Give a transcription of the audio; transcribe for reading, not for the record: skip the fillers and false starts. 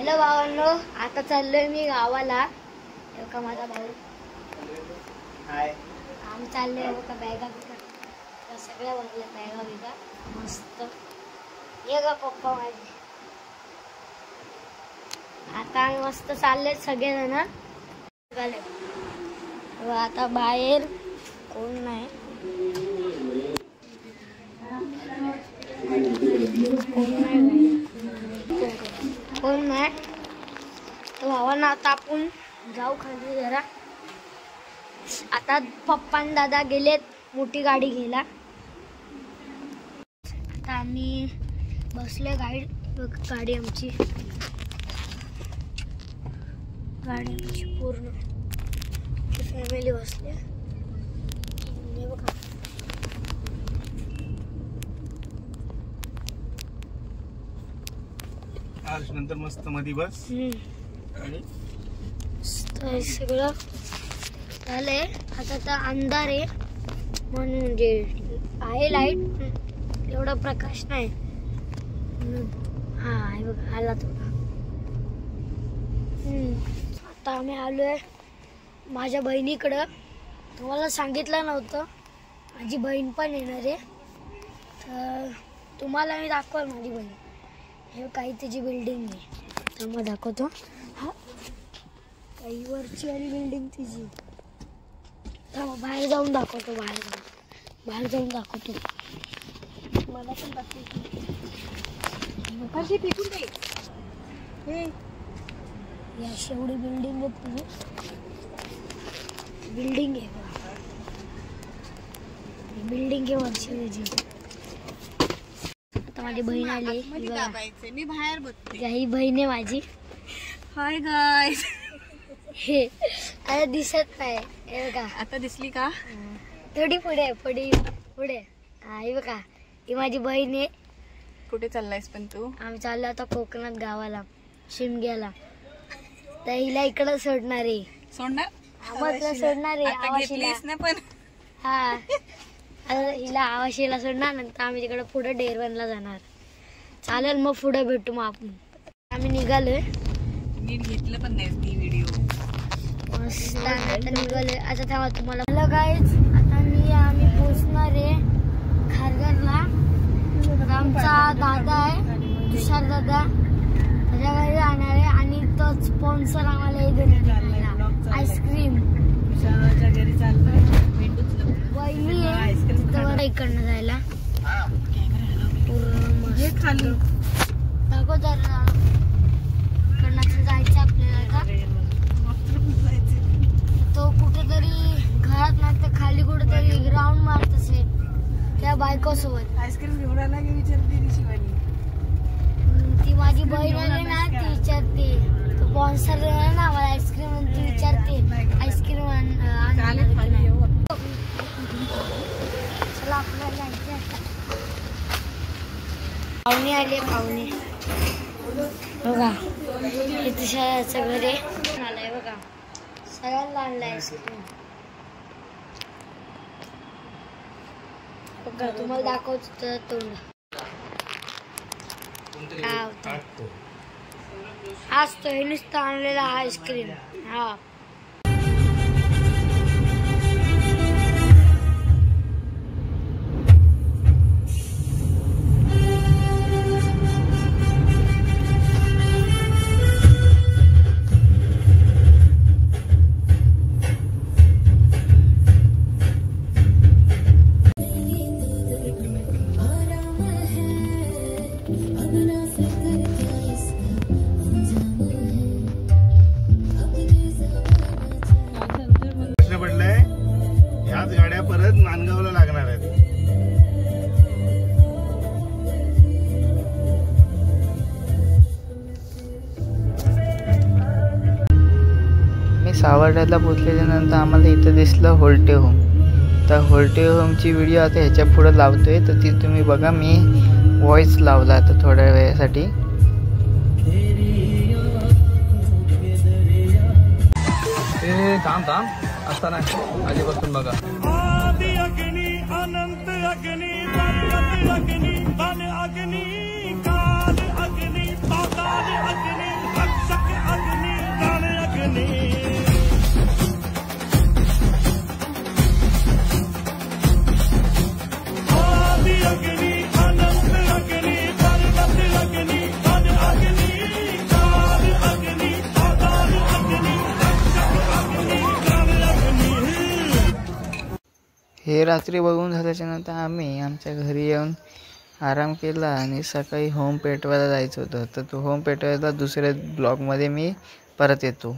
Hello भावांनो, आता चाललोय मी गावाला. का माझा भाऊ हाय. आम्ही चाललोय बघा बॅगा बिगा सगळ्या भरल्या बॅगा बिगा मस्त. ये ग पप्पा माझे. आता आम्ही मस्त चालले सगळेजण. आता बाहेर कोण नाही. कोण नाही तर भावांना आता आपण जाऊ खाली जरा. आता पप्पा आणि दादा गेलेत मोठी गाडी घ्यायला. आता आम्ही बसले गाडी आमची पूर्ण फॅमिली बसले. बघा नंतर मस्त मध्ये बस. सगळं झालंय. आता अंधार आहे म्हणून म्हणजे आहे लाईट, एवढा प्रकाश नाही. हा आहे बघा आला थोडा. आता आम्ही आलोय माझ्या बहिणीकडं. तुम्हाला सांगितलं नव्हतं, माझी बहीण पण येणार आहे. तर तुम्हाला मी दाखवाल माझी बहीण. हे काही त्याची बिल्डिंग आहे तर मग दाखवतो. हा काही वरची वाली बिल्डिंग तिची. बाहेर जाऊन दाखवतो. बाहेर जाऊन दाखवतो. मला पण दाखवतो. अशी एवढी बिल्डिंग आहे तुझी. बिल्डिंग आहे वरची त्याची. आता माझी बहीण आली. मी बाहेर बघते. ही बहीण आहे माझी. Hi guys. हे काय दिसत नाही. हे बघा आता दिसली का? थोडी पुढे ही बघा ही माझी बहीण आहे. कुठे चाललायस पण तू? आम्ही चाललो आता कोकणात गावाला शिमग्याला. तर हिला इकडं सोडणार आहे. सोडणार आहे आवाशीला. पण हा हिला आवाशीला सोडणार. नंतर आम्ही तिकडे पुढे डेरवनला जाणार. चालेल मग पुढे भेटू. मग आम्ही निघालोय. नीट घेतलं पण नाही ती व्हिडिओ. मस्त आता निघालोय. आता थांबा तुम्हाला. हॅलो गाईज, आता आम्ही पोचणार आहे खारघरला. आमचा दादा आहे तुषार दादा, त्याच्या घरी जाणार आहे. आणि तो स्पॉन्सर आम्हाला हे देणार आईस्क्रीम. घरी चाललोय. वहिनी आहे इकडनं जायला. खाली दाखव जरा. इकडनं जायचं आपल्याला. तो कुठेतरी घरात नाही तर खाली कुठेतरी ग्राउंड मारत असेल त्या बायकोसोबत. आईस्क्रीम घेऊन आला की विचारते शिवानी. ती माझी बहीण आली ना, ती विचारते. तो स्पॉन्सर आहे ना मला आईस्क्रीम, ती विचारते आईस्क्रीम चला आपल्याला जायचं. पाहुणे आले. पाहुणे बघा हे तुषाराचं घर आहे. आलाय बघा सगळ्यांना आणलाय आईस्क्रीम. बघा तुम्हाला दाखवतो तोंड काय होतं. हाच तो हे नुसतं आणलेला आईस्क्रीम. हा परत नांदगावला लागणार आहेत. मी सावर्ड्याला पोचल्याच्या नंतर आम्हाला इथं दिसलं होल्टे होम. तर होल्टे होमची व्हिडिओ आता ह्याच्या पुढे लावतोय, तर ती तुम्ही बघा. मी व्हॉइस लावला आता थोड्या वेळासाठी. थांब असता नाही आधीपासून बघा. अनंत अग्नि अग्नि अग्नि काल अग्नि पाताल अग्नि हे रात्री बघून झाल्याच्या नंतर आम्ही आमच्या घरी येऊन आराम केला आणि सकाळी होम पेटवायला जायचं होतं. तर तो होम पेटवायला दुसऱ्या ब्लॉगमध्ये मी परत येतो.